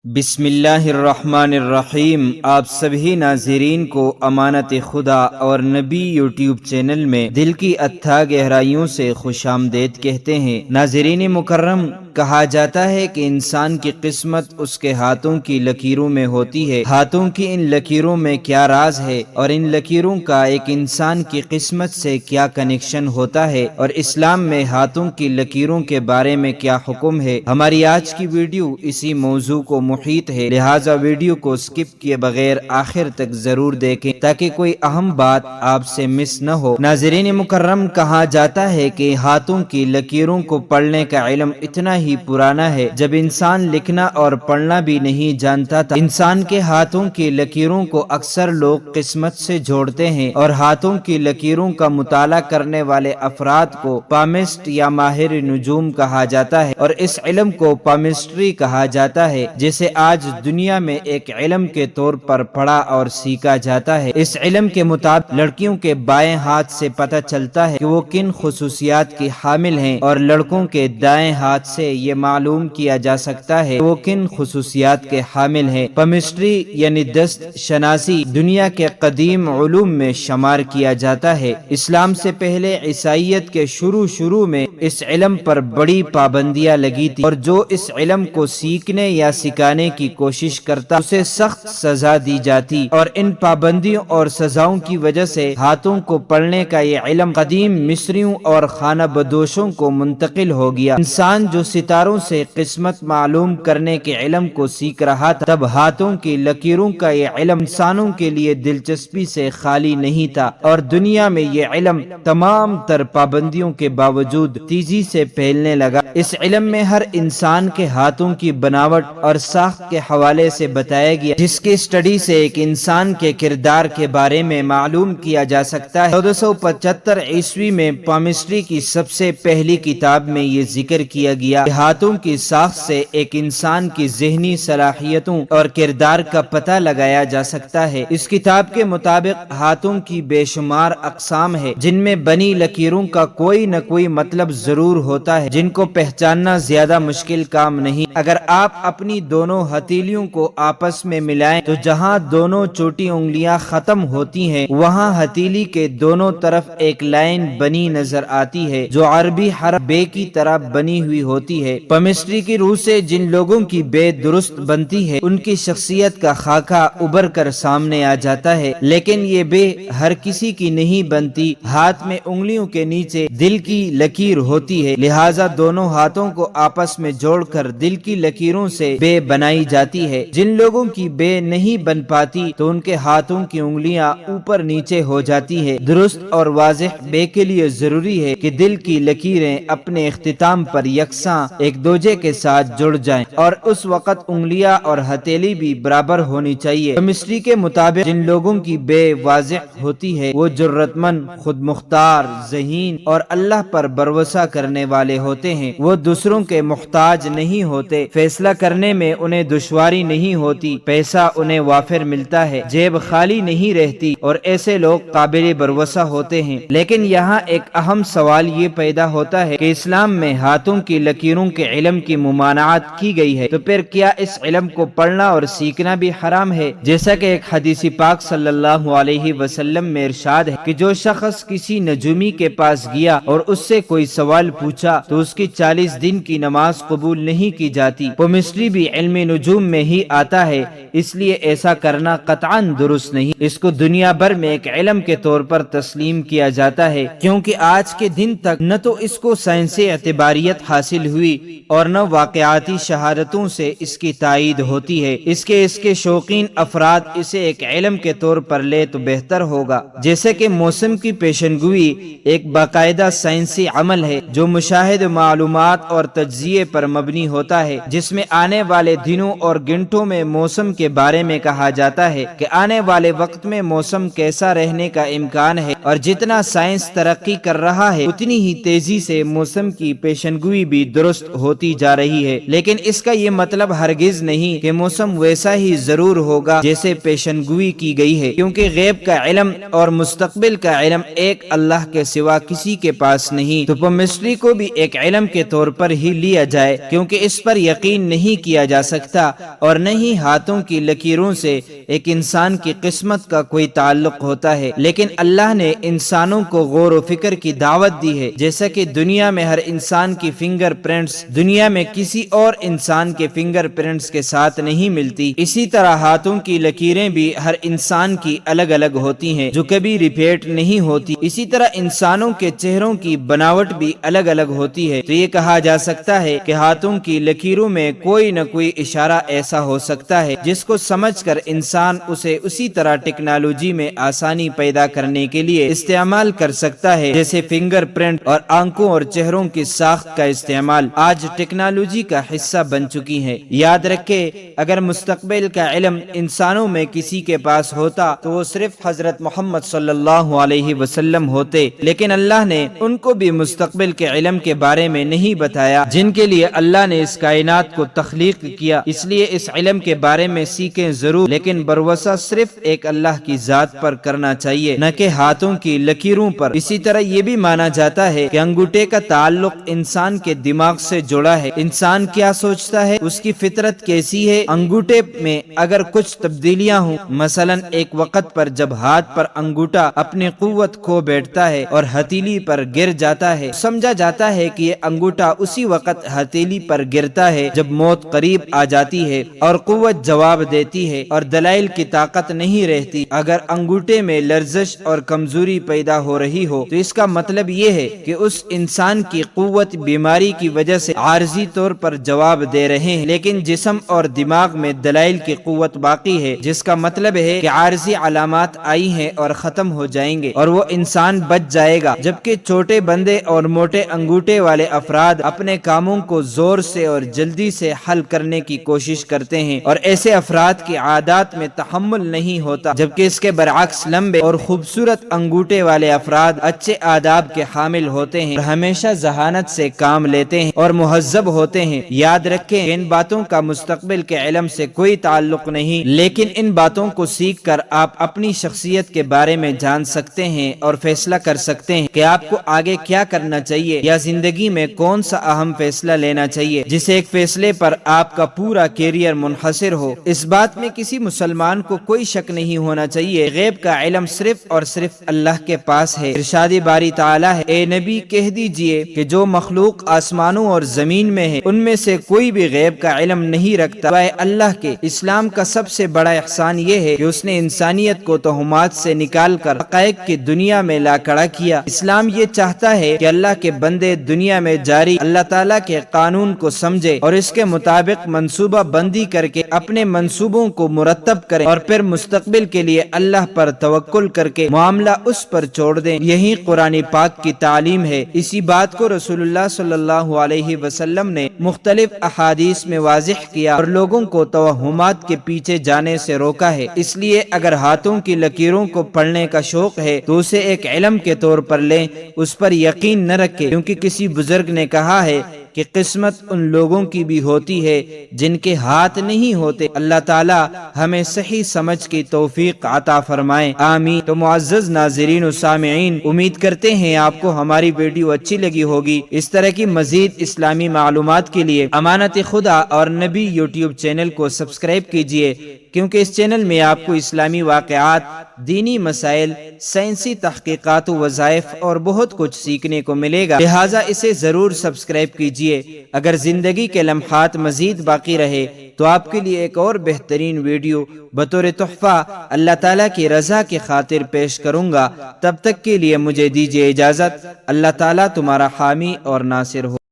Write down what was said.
بسم اللہ الرحمن الرحیم۔ آپ سبھی ناظرین کو امانت خدا اور نبی یوٹیوب چینل میں دل کی اتھا گہرائیوں سے خوش آمدید کہتے ہیں۔ ناظرین مکرم، کہا جاتا ہے کہ انسان کی قسمت اس کے ہاتھوں کی لکیروں میں ہوتی ہے۔ ہاتھوں کی ان لکیروں میں کیا راز ہے اور ان لکیروں کا ایک انسان کی قسمت سے کیا کنیکشن ہوتا ہے، اور اسلام میں ہاتھوں کی لکیروں کے بارے میں کیا حکم ہے؟ ہماری آج کی ویڈیو اسی موضوع کو محیط ہے، لہٰذا ویڈیو کو سکپ کیے بغیر آخر تک ضرور دیکھیں تاکہ کوئی اہم بات آپ سے مس نہ ہو۔ ناظرین مکرم، کہا جاتا ہے کہ ہاتھوں کی لکیروں کو پڑھنے کا علم اتنا ہی پرانا ہے جب انسان لکھنا اور پڑھنا بھی نہیں جانتا تھا۔ انسان کے ہاتھوں کی لکیروں کو اکثر لوگ قسمت سے جوڑتے ہیں، اور ہاتھوں کی لکیروں کا مطالعہ کرنے والے افراد کو پامسٹ یا ماہر نجوم کہا جاتا ہے، اور اس علم کو پامسٹری کہا جاتا ہے، جسے آج دنیا میں ایک علم کے طور پر پڑھا اور سیکھا جاتا ہے۔ اس علم کے مطابق لڑکیوں کے بائیں ہاتھ سے پتہ چلتا ہے کہ وہ کن خصوصیات کی حامل ہیں، اور لڑکوں کے دائیں ہاتھ سے یہ معلوم کیا جا سکتا ہے کہ وہ کن خصوصیات کے حامل ہیں۔ پامسٹری یعنی دست شناسی دنیا کے قدیم علوم میں شمار کیا جاتا ہے۔ اسلام سے پہلے عیسائیت کے شروع میں اس علم پر بڑی پابندیاں لگی تھی، اور جو اس علم کو سیکھنے یا سکھانے کی کوشش کرتا اسے سخت سزا دی جاتی، اور ان پابندیوں اور سزاؤں کی وجہ سے ہاتھوں کو پڑھنے کا یہ علم قدیم مصریوں اور خانہ بدوشوں کو منتقل ہو گیا۔ انسان جو ستاروں سے قسمت معلوم کرنے کے علم کو سیکھ رہا تھا، تب ہاتھوں کی لکیروں کا یہ علم انسانوں کے لیے دلچسپی سے خالی نہیں تھا، اور دنیا میں یہ علم تمام تر پابندیوں کے باوجود تیزی سے پھیلنے لگا۔ اس علم میں ہر انسان کے ہاتھوں کی بناوٹ اور ساخت کے حوالے سے بتایا گیا، جس کی اسٹڈی سے ایک انسان کے کردار کے بارے میں معلوم کیا جا سکتا ہے۔ 1475 عیسوی میں پامسٹری کی سب سے پہلی کتاب میں یہ ذکر کیا گیا کہ ہاتھوں کی ساخت سے ایک انسان کی ذہنی صلاحیتوں اور کردار کا پتہ لگایا جا سکتا ہے۔ اس کتاب کے مطابق ہاتھوں کی بے شمار اقسام ہے، جن میں بنی لکیروں کا کوئی نہ کوئی مطلب ضرور ہوتا ہے، جن کو پہچاننا زیادہ مشکل کام نہیں۔ اگر آپ اپنی دونوں ہتھیلیوں کو آپس میں ملائیں تو جہاں دونوں چھوٹی انگلیاں ختم ہوتی ہیں، وہاں ہتھیلی کے دونوں طرف ایک لائن بنی نظر آتی ہے، جو عربی حرف بے کی طرح بنی ہوئی ہوتی ہے۔ پامسٹری کی روح سے جن لوگوں کی بے درست بنتی ہے، ان کی شخصیت کا خاکہ ابھر کر سامنے آ جاتا ہے، لیکن یہ بے ہر کسی کی نہیں بنتی۔ ہاتھ میں انگلیوں کے نیچے دل کی لکیر ہوتی ہے، لہٰذا دونوں ہاتھوں کو آپس میں جوڑ کر دل کی لکیروں سے بے بنائی جاتی ہے۔ جن لوگوں کی بے نہیں بن پاتی تو ان کے ہاتھوں کی انگلیاں اوپر نیچے ہو جاتی ہے۔ درست اور واضح بے کے لیے ضروری ہے کہ دل کی لکیریں اپنے اختتام پر یکساں ایک دوسرے کے ساتھ جڑ جائیں، اور اس وقت انگلیاں اور ہتھیلی بھی برابر ہونی چاہیے۔ پامسٹری کے مطابق جن لوگوں کی بے واضح ہوتی ہے، وہ جرأت مند، خود مختار، ذہین اور اللہ پر بھروسہ کرنے والے ہوتے ہیں۔ وہ دوسروں کے محتاج نہیں ہوتے، فیصلہ کرنے میں انہیں دشواری نہیں ہوتی، پیسہ انہیں وافر ملتا ہے، جیب خالی نہیں رہتی، اور ایسے لوگ قابل بھروسہ ہوتے ہیں۔ لیکن یہاں ایک اہم سوال یہ پیدا ہوتا ہے کہ اسلام میں ہاتھوں کی لکیروں کے علم کی ممانعت کی گئی ہے، تو پھر کیا اس علم کو پڑھنا اور سیکھنا بھی حرام ہے؟ جیسا کہ ایک حدیث پاک صلی اللہ علیہ وسلم میں ارشاد ہے کہ جو شخص کسی نجومی کے پاس گیا اور اس سے کوئی سوال پوچھا تو اس کی 40 دن کی نماز قبول نہیں کی جاتی۔ پامسٹری بھی علم نجوم میں ہی آتا ہے، اس لیے ایسا کرنا قطعاً درست نہیں۔ اس کو دنیا بھر میں ایک علم کے طور پر تسلیم کیا جاتا ہے، کیونکہ آج کے دن تک نہ تو اس کو سائنسی اعتباریت حاصل ہوئی اور نہ واقعاتی شہادتوں سے اس کی تائید ہوتی ہے۔ اس کے شوقین افراد اسے ایک علم کے طور پر لے تو بہتر ہوگا۔ جیسے کہ موسم کی پیشن گوئی ایک باقاعدہ سائنسی عمل ہے جو مشاہدہ معلومات اور تجزیے پر مبنی ہوتا ہے، جس میں آنے والے دنوں اور گھنٹوں میں موسم کے بارے میں کہا جاتا ہے کہ آنے والے وقت میں موسم کیسا رہنے کا امکان ہے، اور جتنا سائنس ترقی کر رہا ہے اتنی ہی تیزی سے موسم کی پیشن گوئی بھی درست ہوتی جا رہی ہے۔ لیکن اس کا یہ مطلب ہرگز نہیں کہ موسم ویسا ہی ضرور ہوگا جیسے پیشن گوئی کی گئی ہے۔ ہے، کیونکہ غیب کا علم اور مستقبل کا علم ایک اللہ کے سوا کسی کے پاس نہیں، تو پمسٹری کو بھی ایک علم کے طور پر ہی لیا جائے، کیونکہ اس پر یقین نہیں کیا جا سکتا، اور نہ ہی ہاتھوں کی لکیروں سے ایک انسان کی قسمت کا کوئی تعلق ہوتا ہے۔ لیکن اللہ نے انسانوں کو غور و فکر کی دعوت دی ہے، جیسا کہ دنیا میں ہر انسان کی فنگر پرنٹس دنیا میں کسی اور انسان کے فنگر پرنٹس کے ساتھ نہیں ملتی، اسی طرح ہاتھوں کی لکیریں بھی ہر انسان کی الگ الگ ہوتی ہیں جو کبھی ریپیٹ نہیں ہوتی۔ اسی طرح انسانوں کے چہروں کی بناوٹ بھی الگ الگ ہوتی ہے، تو یہ کہا جا سکتا ہے کہ ہاتھوں کی لکیروں میں کوئی نہ کوئی اشارہ ایسا ہو سکتا ہے جس کو سمجھ کر انسان اسے اسی طرح ٹیکنالوجی میں آسانی پیدا کرنے کے لیے استعمال کر سکتا ہے، جیسے فنگر پرنٹ اور آنکھوں اور چہروں کی ساخت کا استعمال آج ٹیکنالوجی کا حصہ بن چکی ہے۔ یاد رکھے، اگر مستقبل کا علم انسانوں میں کسی کے پاس ہوتا تو وہ صرف حضرت محمد صلی اللہ علیہ وسلم ہوتے، لیکن اللہ نے ان کو بھی مستقبل کے علم کے بارے میں نہیں بتایا جن کے لیے اللہ نے اس کائنات کو تخلیق کیا۔ اس لیے اس علم کے بارے میں سیکھیں ضرور، لیکن بھروسہ صرف ایک اللہ کی ذات پر کرنا چاہیے، نہ کہ ہاتھوں کی لکیروں پر۔ اسی طرح یہ بھی مانا جاتا ہے کہ انگوٹھے کا تعلق انسان کے دماغ سے جڑا ہے، انسان کیا سوچتا ہے، اس کی فطرت کیسی ہے۔ انگوٹھے میں اگر کچھ تبدیلیاں ہوں، مثلا ایک وقت پر جب ہاتھ پر انگوٹھا اپنی قوت کھو بیٹھتا ہے اور ہتھیلی پر گر جاتا ہے، سمجھا جاتا ہے کہ یہ انگوٹھا اسی وقت ہتھیلی پر گرتا ہے جب موت قریب آ جاتی ہے اور قوت جواب دیتی ہے اور دلائل کی طاقت نہیں رہتی۔ اگر انگوٹھے میں لرزش اور کمزوری پیدا ہو رہی ہو تو اس کا مطلب یہ ہے کہ اس انسان کی قوت بیماری کی وجہ سے عارضی طور پر جواب دے رہے ہیں، لیکن جسم اور دماغ میں دلائل کی قوت باقی ہے، جس کا مطلب ہے کہ عارضی علامات آئی ہیں اور ختم ہو جائیں گے اور وہ انسان بچ جائے گا۔ جبکہ چھوٹے بندے اور موٹے انگوٹھے والے افراد اپنے کاموں کو زور سے اور جلدی سے حل کرنے کی کوشش کرتے ہیں، اور ایسے افراد کی عادات میں تحمل نہیں ہوتا، جبکہ اس کے برعکس لمبے اور خوبصورت انگوٹھے والے افراد اچھے آداب کے حامل ہوتے ہیں اور ہمیشہ ذہانت سے کام لیتے ہیں اور مہذب ہوتے ہیں۔ یاد رکھیں کہ ان باتوں کا مستقبل کے علم سے کوئی تعلق نہیں، لیکن ان باتوں کو سیکھ کر آپ اپنی شخصیت کے بارے میں جان سکتے ہیں اور فیصلہ کر سکتے ہیں کہ آپ کو آگے کیا کرنا چاہیے یا زندگی میں کون سا اہم فیصلہ لینا چاہیے، جس ایک فیصلے پر آپ کا پورا کیریئر منحصر ہو۔ اس بات میں کسی مسلمان کو کوئی شک نہیں ہونا چاہیے، غیب کا علم صرف اور صرف اللہ کے پاس ہے۔ ارشاد باری تعالی ہے، اے نبی کہہ دیجئے کہ جو مخلوق آسمانوں اور زمین میں ہے ان میں سے کوئی بھی غیب کا علم نہیں رکھتا سوائے اللہ کے۔ اسلام کا سب سے بڑا احسان یہ ہے کہ اس نے انسانیت کو توہمات سے نکال کر حقائق کی دنیا میں لا کھڑا کیا۔ اسلام یہ چاہتا ہے کہ اللہ کے بندے دنیا میں جاری اللہ تعالیٰ کے قانون کو سمجھے اور اس کے مطابق منصوبہ بندی کر کے اپنے منصوبوں کو مرتب کریں، اور پھر مستقبل کے لیے اللہ پر توکل کر کے معاملہ اس پر چھوڑ دیں۔ یہی قرآن پاک کی تعلیم ہے۔ اسی بات کو رسول اللہ صلی اللہ علیہ وسلم نے مختلف احادیث میں واضح کیا اور لوگوں کو توہمات کے پیچھے جانے سے روکا ہے۔ اس لیے اگر ہاتھوں کی لکیروں کو پڑھنے کا شوق ہے تو اسے ایک علم کے طور پر لیں، اس پر یقین نہ رکھیں، کیونکہ کسی بزرگ نے کہا ہے کہ قسمت ان لوگوں کی بھی ہوتی ہے جن کے ہاتھ نہیں ہوتے۔ اللہ تعالی ہمیں صحیح سمجھ کی توفیق عطا فرمائے، آمین۔ تو معزز ناظرین و سامعین، امید کرتے ہیں آپ کو ہماری ویڈیو اچھی لگی ہوگی۔ اس طرح کی مزید اسلامی معلومات کے لیے امانت خدا اور نبی یوٹیوب چینل کو سبسکرائب کیجیے، کیونکہ اس چینل میں آپ کو اسلامی واقعات، دینی مسائل، سائنسی تحقیقات و وظائف اور بہت کچھ سیکھنے کو ملے گا، لہٰذا اسے ضرور سبسکرائب کیجیے۔ اگر زندگی کے لمحات مزید باقی رہے تو آپ کے لیے ایک اور بہترین ویڈیو بطور تحفہ اللہ تعالیٰ کی رضا کی خاطر پیش کروں گا۔ تب تک کے لیے مجھے دیجیے اجازت۔ اللہ تعالیٰ تمہارا حامی اور ناصر ہو۔